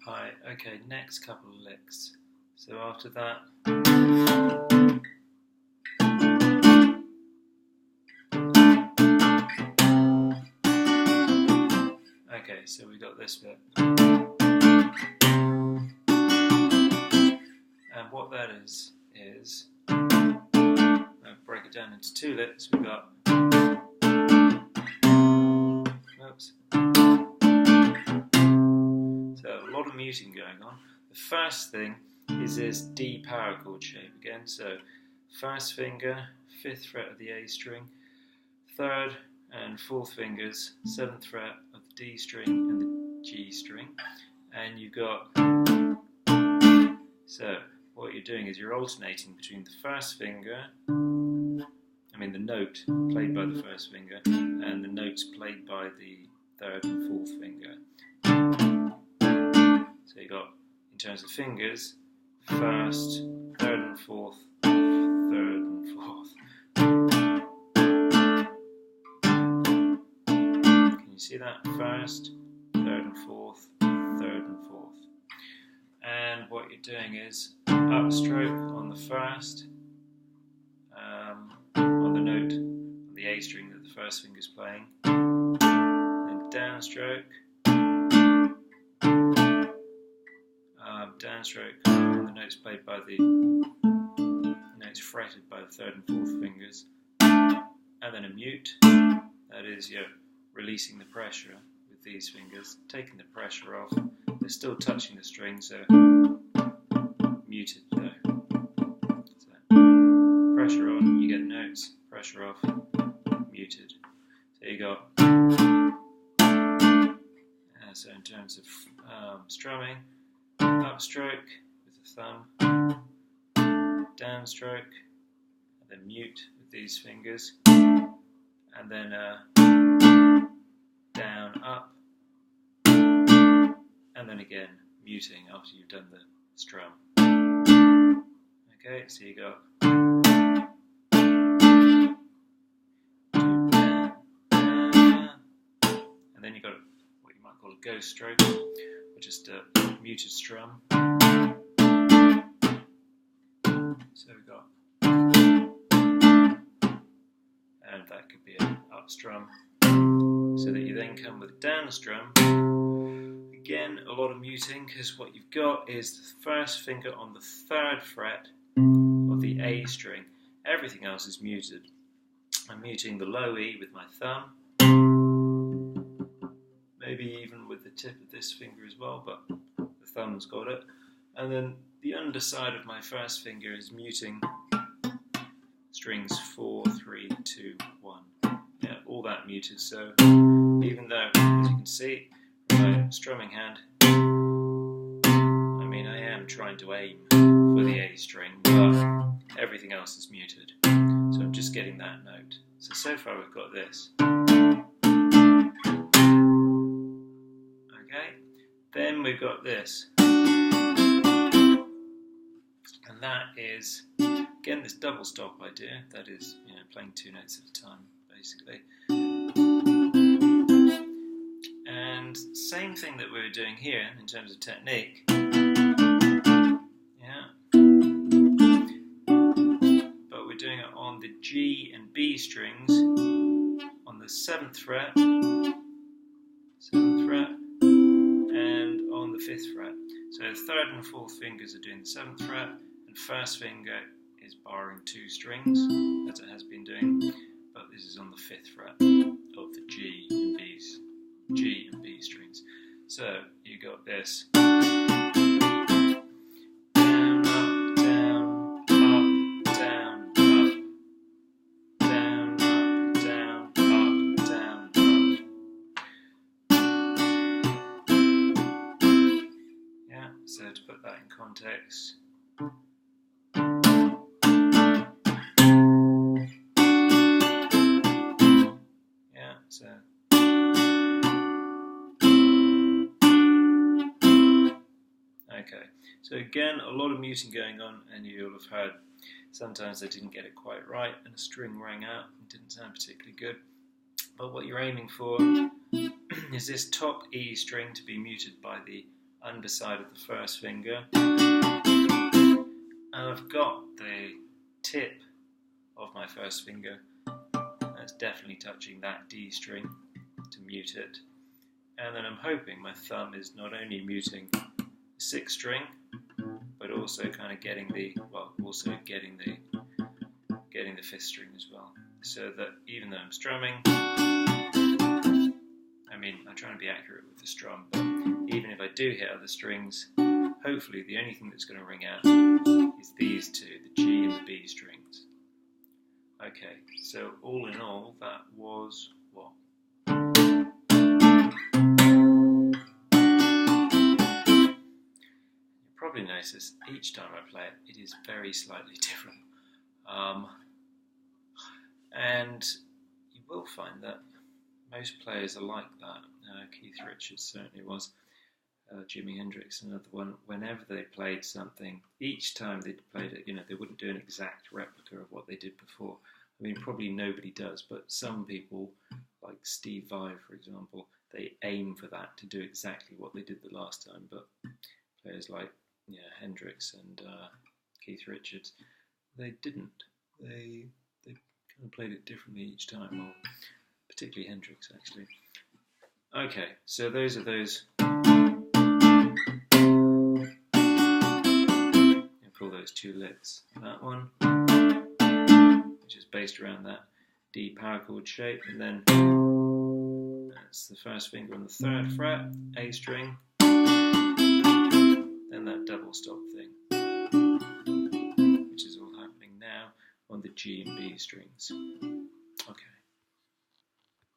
Right, okay, next couple of licks. So after that, okay, so we got this bit. And what that is I'll break it down into two licks. We got, oops. So a lot of muting going on. The first thing is this D power chord shape again. So first finger, 5th fret of the A string, 3rd and 4th fingers, 7th fret of the D string and the G string. And you've got, so what you're doing is you're alternating between the first finger, the note played by the first finger, and the notes played by the 3rd and 4th finger. So you got, in terms of fingers, 1st, 3rd and 4th, 3rd and 4th. Can you see that? 1st, 3rd and 4th, 3rd and 4th. And what you're doing is upstroke on the first, on the note, on the A string that the first finger is playing, then downstroke, on the notes played by the notes fretted by the 3rd and 4th fingers, and then a mute. That is, you're releasing the pressure with these fingers, taking the pressure off. They're still touching the string, so muted though. So pressure on, you get notes. Pressure off, muted. So you got. So in terms of strumming, upstroke with the thumb, downstroke, and then mute with these fingers, and then down, up, and then again muting after you've done the strum. Okay, so you got and then you got what you might call a ghost stroke, or just a muted strum. So we got, and that could be an up strum, so that you then come with a down strum. Again, a lot of muting, because what you've got is the first finger on the 3rd fret of the A string. Everything else is muted. I'm muting the low E with my thumb, maybe even with the tip of this finger as well, but the thumb's got it. And then the underside of my first finger is muting strings 4, 3, 2, 1. Yeah, all that muted. So even though, as you can see, my strumming hand, I am trying to aim for the A string, but everything else is muted. So I'm just getting that note. So far we've got this. Okay, then we've got this. And that is, again, this double stop idea, that is, playing 2 notes at a time, basically. And same thing that we were doing here in terms of technique. Yeah. But we're doing it on the G and B strings, on the 7th fret, and on the 5th fret. So 3rd and 4th fingers are doing the 7th fret, and first finger is barring 2 strings, as it has been doing, but this is on the 5th fret of the G and B strings. So you got this. Down, up, down, up, down, up. Down, up, down, up, down, up. Yeah, so to put that in context. Yeah, so. Okay, so again, a lot of muting going on, and you'll have heard sometimes I didn't get it quite right, and a string rang out and didn't sound particularly good. But what you're aiming for is this top E string to be muted by the underside of the first finger, and I've got the tip of my first finger that's definitely touching that D string to mute it, and then I'm hoping my thumb is not only muting the 6th string but also kind of getting the 5th string as well, so that even though I'm strumming, I'm trying to be accurate with the strum, but even if I do hit other strings, hopefully the only thing that's going to ring out is these two, the G and the B strings. Okay, so all in all, that was what? You'll probably notice each time I play it, it is very slightly different. And you will find that most players are like that. Keith Richards certainly was. Jimi Hendrix, another one. Whenever they played something, each time they played it, they wouldn't do an exact replica of what they did before. Probably nobody does, but some people, like Steve Vai, for example, they aim for that, to do exactly what they did the last time. But players like Hendrix and Keith Richards, they didn't. They kind of played it differently each time, or particularly Hendrix, actually. Okay, so those are those. You call those 2 licks. That one, which is based around that D power chord shape, and then that's the first finger on the 3rd fret, A string, then that double stop thing, which is all happening now on the G and B strings. Okay.